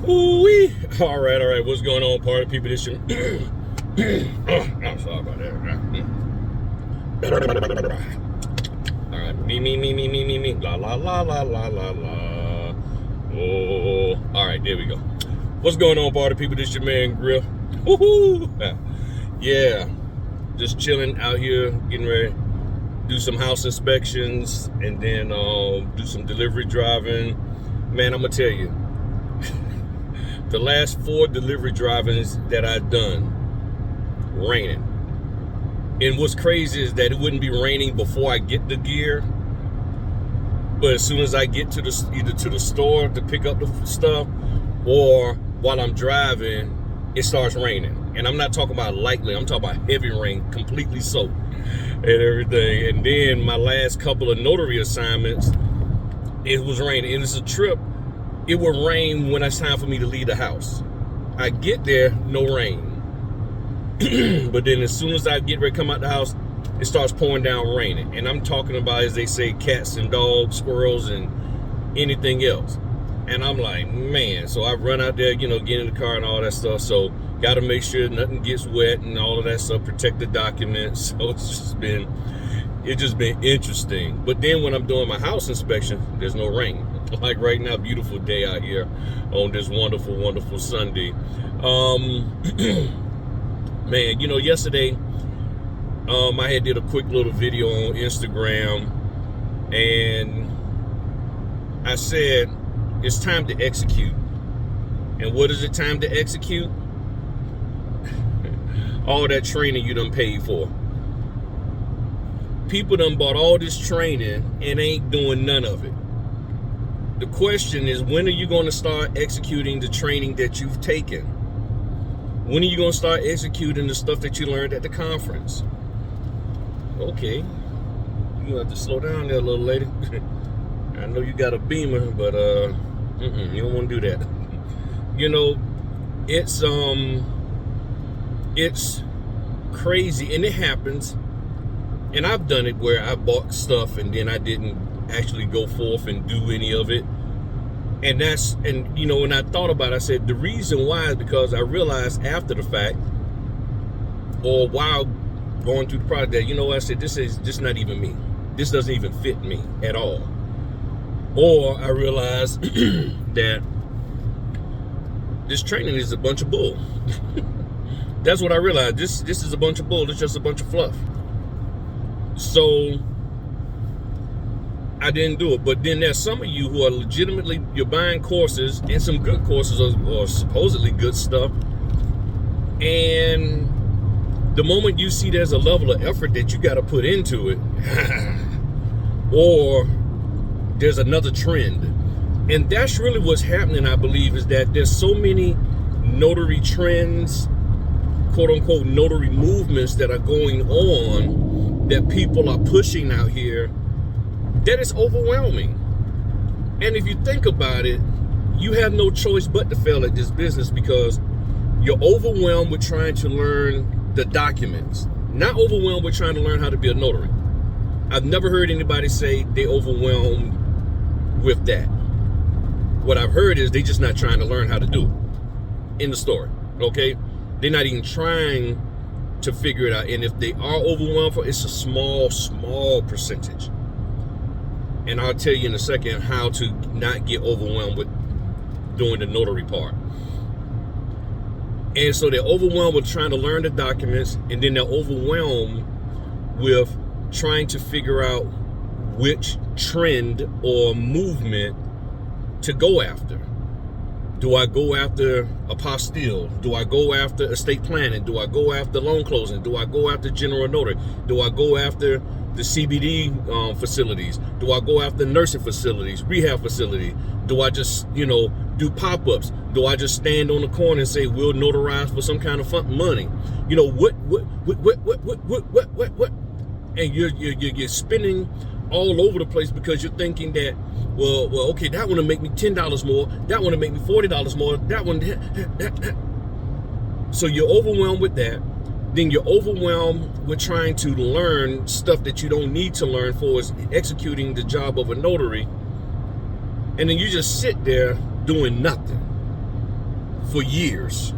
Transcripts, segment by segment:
Ooh-wee. All right. What's going on, party people? This shit. I'm sorry about that. All right. Me. La, la, la, la, la, la, la. Oh. All right, there we go. What's going on, party people? This your man, Grill. Woohoo. Yeah. Just chilling out here, getting ready. Do some house inspections, and then do some delivery driving. Man, I'm going to tell you. The last 4 delivery drivings that I've done, raining. And what's crazy is that it wouldn't be raining before I get the gear, but as soon as I get to either to the store to pick up the stuff, or while I'm driving, it starts raining. And I'm not talking about lightly, I'm talking about heavy rain, completely soaked and everything. And then my last couple of notary assignments, it was raining. And it's a trip. It will rain when it's time for me to leave the house. I get there, no rain. But then as soon as I get ready to come out the house, it starts pouring down raining. And I'm talking about, as they say, cats and dogs, squirrels, and anything else. And I'm like, man. So I run out there, get in the car and all that stuff. So got to make sure nothing gets wet and all of that stuff, protect the documents. So it's just been interesting. But then when I'm doing my house inspection, there's no rain. Like right now, beautiful day out here on this wonderful Sunday. Man, yesterday I had did a quick little video on Instagram, and I said it's time to execute. And what is it time to execute? All that training you done paid for. People done bought all this training and ain't doing none of it. The question is, when are you going to start executing the training that you've taken? When are you going to start executing the stuff that you learned at the conference? Okay, you have to slow down there, little lady. I know you got a Beamer, but you don't want to do that. It's crazy, and it happens. And I've done it where I bought stuff and then I didn't actually go forth and do any of it. And when I thought about it, I said the reason why is because I realized after the fact, or while going through the project, I said, this is just not even me. This doesn't even fit me at all. Or I realized that this training is a bunch of bull. That's what I realized. This is a bunch of bull. It's just a bunch of fluff. So I didn't do it. But then there's some of you who are legitimately, you're buying courses, and some good courses or supposedly good stuff. And the moment you see there's a level of effort that you got to put into it, or there's another trend. And that's really what's happening, I believe, is that there's so many notary trends, quote unquote notary movements that are going on, that people are pushing out here, that is overwhelming. And if you think about it, you have no choice but to fail at this business, because you're overwhelmed with trying to learn the documents, not overwhelmed with trying to learn how to be a notary. I've never heard anybody say they overwhelmed with that. What I've heard is they just not trying to learn how to do it. In the story, okay? They're not even trying to figure it out. And if they are overwhelmed, it's a small percentage. And I'll tell you in a second how to not get overwhelmed with doing the notary part. And so they're overwhelmed with trying to learn the documents, and then they're overwhelmed with trying to figure out which trend or movement to go after. Do I go after Apostille? Do I go after estate planning? Do I go after loan closing? Do I go after general notary? Do I go after the CBD facilities? Do I go after nursing facilities, rehab facilities? Do I just, do pop-ups? Do I just stand on the corner and say, we'll notarize for some kind of fun money? What? And you're spinning all over the place because you're thinking that, well, okay, that one will make me $10 more. That one will make me $40 more. That one, So you're overwhelmed with that. Then you're overwhelmed with trying to learn stuff that you don't need to learn for is executing the job of a notary. And then you just sit there doing nothing. for years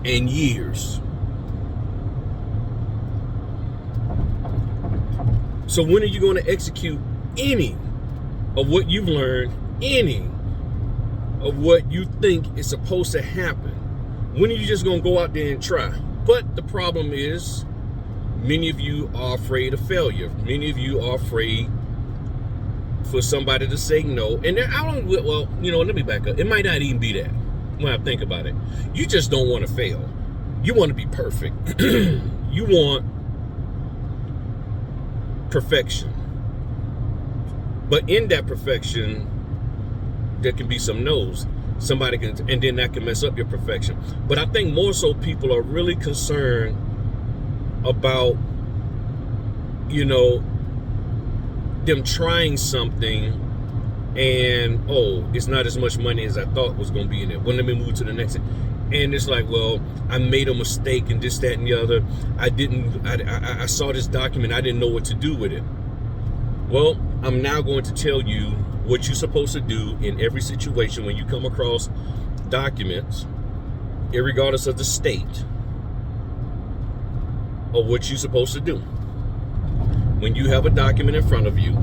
and years. So when are you going to execute any of what you've learned, any of what you think is supposed to happen? When are you just going to go out there and try? But the problem is, many of you are afraid of failure. Many of you are afraid for somebody to say no. And well, let me back up. It might not even be that when I think about it. You just don't want to fail. You want to be perfect. You want perfection. But in that perfection, there can be some no's. Somebody can, and then that can mess up your perfection. But I think more so people are really concerned about, them trying something and, it's not as much money as I thought was going to be in it. Well, let me move to the next thing. And it's like, well, I made a mistake and this, that, and the other. I saw this document. I didn't know what to do with it. Well, I'm now going to tell you what you're supposed to do in every situation when you come across documents, irregardless of the state, of what you're supposed to do. When you have a document in front of you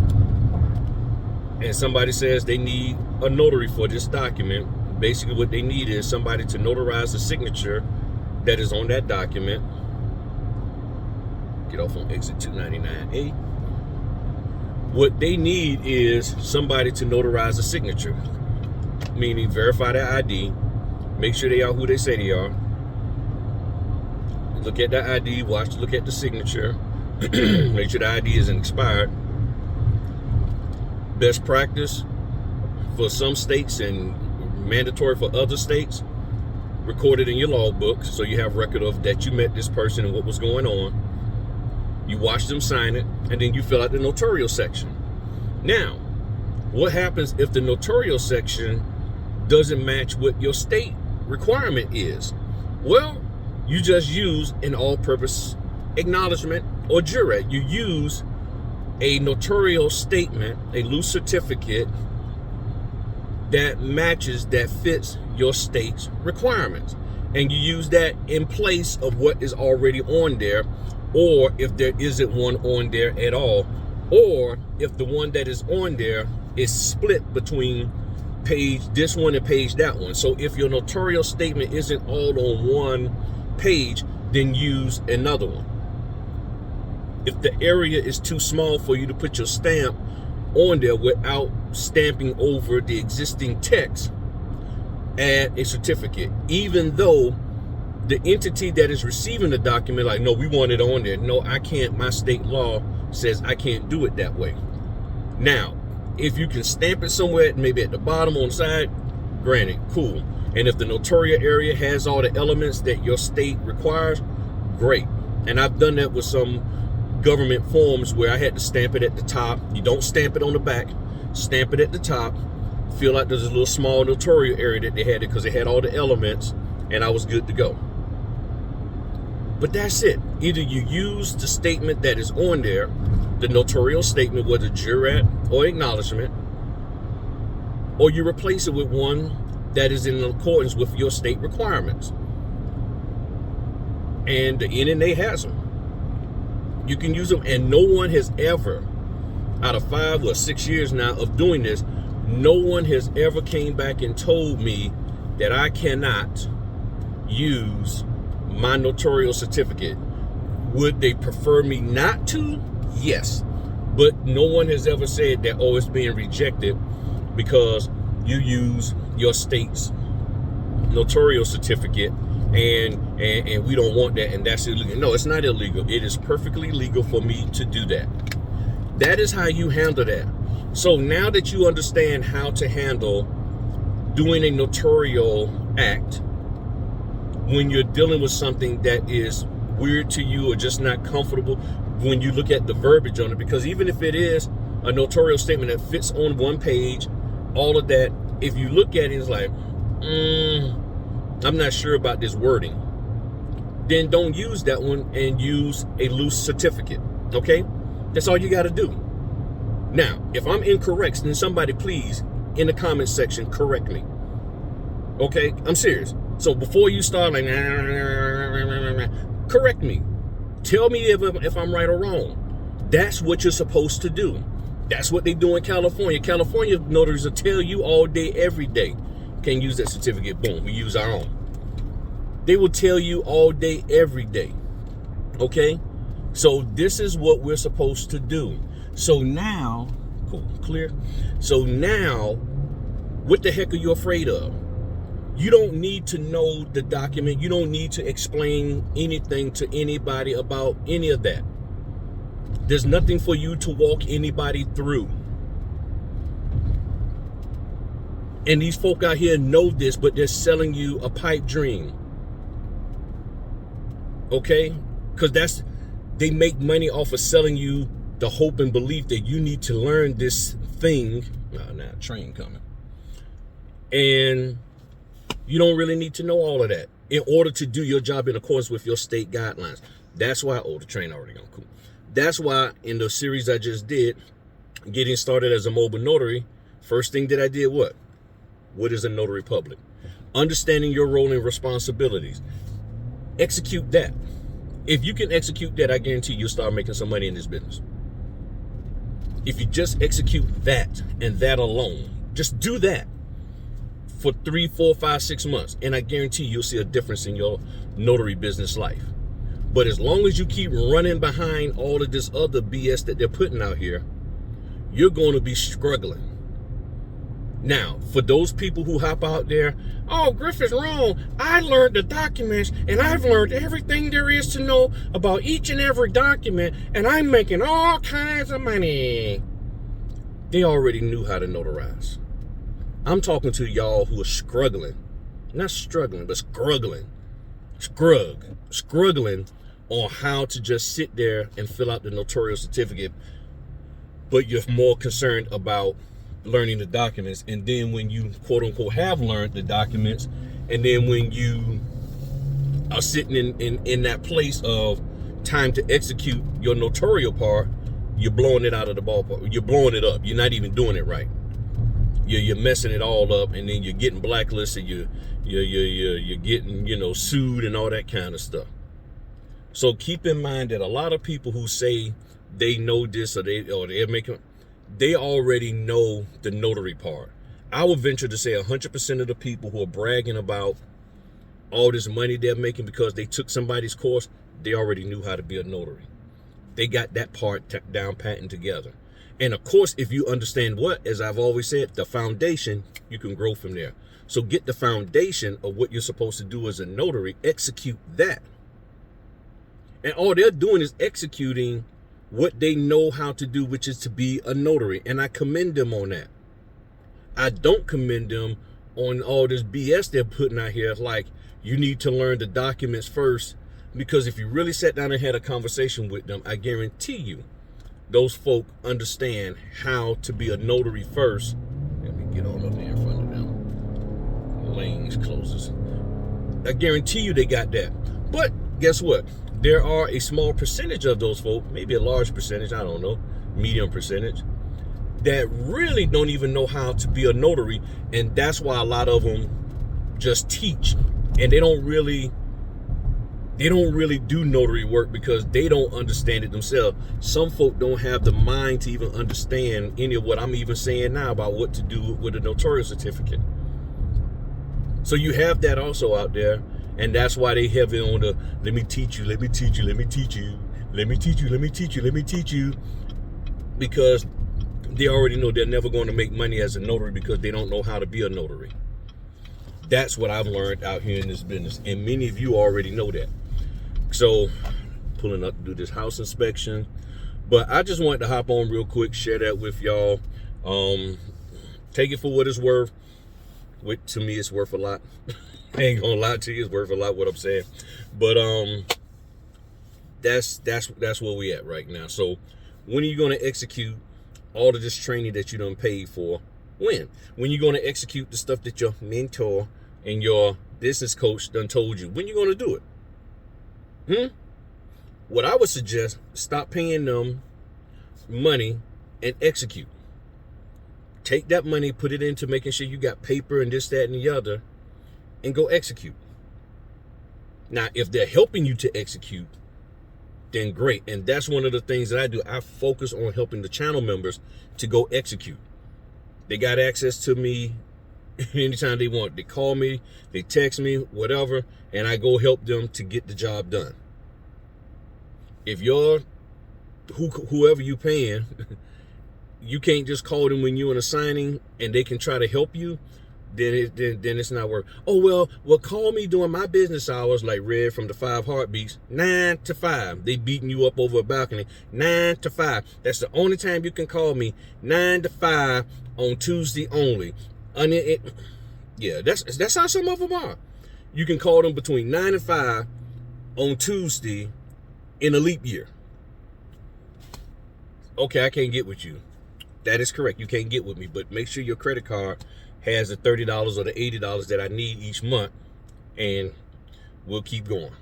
and somebody says they need a notary for this document, basically what they need is somebody to notarize the signature that is on that document. Get off on exit 299A. What they need is somebody to notarize the signature, meaning verify their ID, make sure they are who they say they are, look at the ID, look at the signature, make sure the ID isn't expired. Best practice for some states and mandatory for other states, record it in your logbook so you have record of that you met this person and what was going on. You watch them sign it, and then you fill out the notarial section. Now, what happens if the notarial section doesn't match what your state requirement is? Well, you just use an all-purpose acknowledgement or jurat. You use a notarial statement, a loose certificate that matches, that fits your state's requirements. And you use that in place of what is already on there, or if there isn't one on there at all, or if the one that is on there is split between page this one and page that one. So if your notarial statement isn't all on one page, then use another one. If the area is too small for you to put your stamp on there without stamping over the existing text, add a certificate, even though the entity that is receiving the document, like, no, we want it on there. No, I can't. My state law says I can't do it that way. Now, if you can stamp it somewhere, maybe at the bottom on the side, granted, cool. And if the notarial area has all the elements that your state requires, great. And I've done that with some government forms where I had to stamp it at the top. You don't stamp it on the back, stamp it at the top. Feel like there's a little small notarial area that they had it because it had all the elements, and I was good to go. But that's it. Either you use the statement that is on there, the notarial statement, whether jurat or acknowledgement, or you replace it with one that is in accordance with your state requirements. And the NNA has them. You can use them, and no one has ever, out of 5 or 6 years now of doing this, no one has ever came back and told me that I cannot use my notarial certificate. Would they prefer me not to? Yes. But no one has ever said that, it's being rejected because you use your state's notarial certificate and we don't want that, and that's illegal. No, it's not illegal. It is perfectly legal for me to do that. That is how you handle that. So now that you understand how to handle doing a notarial act when you're dealing with something that is weird to you or just not comfortable, when you look at the verbiage on it, because even if it is a notarial statement that fits on one page, all of that, if you look at it, it's like, I'm not sure about this wording, then don't use that one and use a loose certificate, okay? That's all you got to do. Now, if I'm incorrect, then somebody please, in the comment section, correct me. Okay? I'm serious. So before you start like, correct me. Tell me if I'm right or wrong. That's what you're supposed to do. That's what they do in California. California notaries will tell you all day, every day. Can't use that certificate. Boom, we use our own. They will tell you all day, every day. Okay? So this is what we're supposed to do. So now, cool, clear. So now, what the heck are you afraid of? You don't need to know the document. You don't need to explain anything to anybody about any of that. There's nothing for you to walk anybody through. And these folk out here know this, but they're selling you a pipe dream. Okay? Because they make money off of selling you the hope and belief that you need to learn this thing. Now, train coming. And you don't really need to know all of that in order to do your job in accordance with your state guidelines. That's why, the train already gone, cool. That's why in the series I just did, getting started as a mobile notary, first thing that I did, what is a notary public? Understanding your role and responsibilities. Execute that. If you can execute that, I guarantee you'll start making some money in this business. If you just execute that and that alone, just do that for 3, 4, 5, 6 months, and I guarantee you'll see a difference in your notary business life. But as long as you keep running behind all of this other BS that they're putting out here, you're going to be struggling. Now, for those people who hop out there, oh, Griff is wrong. I learned the documents, and I've learned everything there is to know about each and every document, and I'm making all kinds of money. They already knew how to notarize. I'm talking to y'all who are struggling. Not struggling, but struggling on how to just sit there and fill out the notarial certificate, but you're more concerned about learning the documents. And then when you quote unquote have learned the documents, and then when you are sitting in that place of time to execute your notarial part, you're blowing it out of the ballpark. You're blowing it up. You're not even doing it right. You're messing it all up, and then you're getting blacklisted. You're getting sued and all that kind of stuff. So keep in mind that a lot of people who say they know this or they're making, they already know the notary part. I would venture to say 100% of the people who are bragging about all this money they're making because they took somebody's course, they already knew how to be a notary. They got that part down pat and together. And of course, if you understand as I've always said, the foundation, you can grow from there. So get the foundation of what you're supposed to do as a notary, execute that. And all they're doing is executing what they know how to do, which is to be a notary. And I commend them on that. I don't commend them on all this BS they're putting out here, like you need to learn the documents first, because if you really sat down and had a conversation with them, I guarantee you, those folk understand how to be a notary first. Let me get on up there in front of them. Lanes closes. I guarantee you they got that. But guess what? There are a small percentage of those folk, maybe a large percentage, I don't know, medium percentage, that really don't even know how to be a notary. And that's why a lot of them just teach. And they don't really do notary work because they don't understand it themselves. Some folk don't have the mind to even understand any of what I'm even saying now about what to do with a notarial certificate. So you have that also out there, and that's why they have it on the let me teach you, let me teach you, let me teach you, let me teach you, let me teach you, let me teach you, because they already know they're never going to make money as a notary because they don't know how to be a notary. That's what I've learned out here in this business, and many of you already know that. So, pulling up to do this house inspection. But I just wanted to hop on real quick, share that with y'all. Take it for what it's worth. To me, it's worth a lot. I ain't gonna lie to you, it's worth a lot what I'm saying. But that's where we at right now. So, when are you gonna execute all of this training that you done paid for? When you gonna execute the stuff that your mentor and your business coach done told you? When you gonna do it? What I would suggest, stop paying them money and execute. Take that money, put it into making sure you got paper and this, that, and the other, and go execute. Now, if they're helping you to execute, then great. And that's one of the things that I do. I focus on helping the channel members to go execute. They got access to me anytime they want. They call me, they text me, whatever, and I go help them to get the job done. If you're whoever you paying, you can't just call them when you're in a signing and they can try to help you, then it's not work. Oh, well, call me during my business hours, like Red from the 5 Heartbeats, 9 to 5. They beating you up over a balcony, 9 to 5. That's the only time you can call me, 9 to 5 on Tuesday only. Yeah, that's how some of them are. You can call them between 9 and 5 on Tuesday in a leap year. Okay, I can't get with you. That is correct. You can't get with me, but make sure your credit card has the $30 or the $80 that I need each month, and we'll keep going.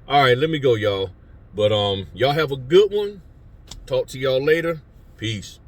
All right, let me go, y'all. But y'all have a good one. Talk to y'all later. Peace.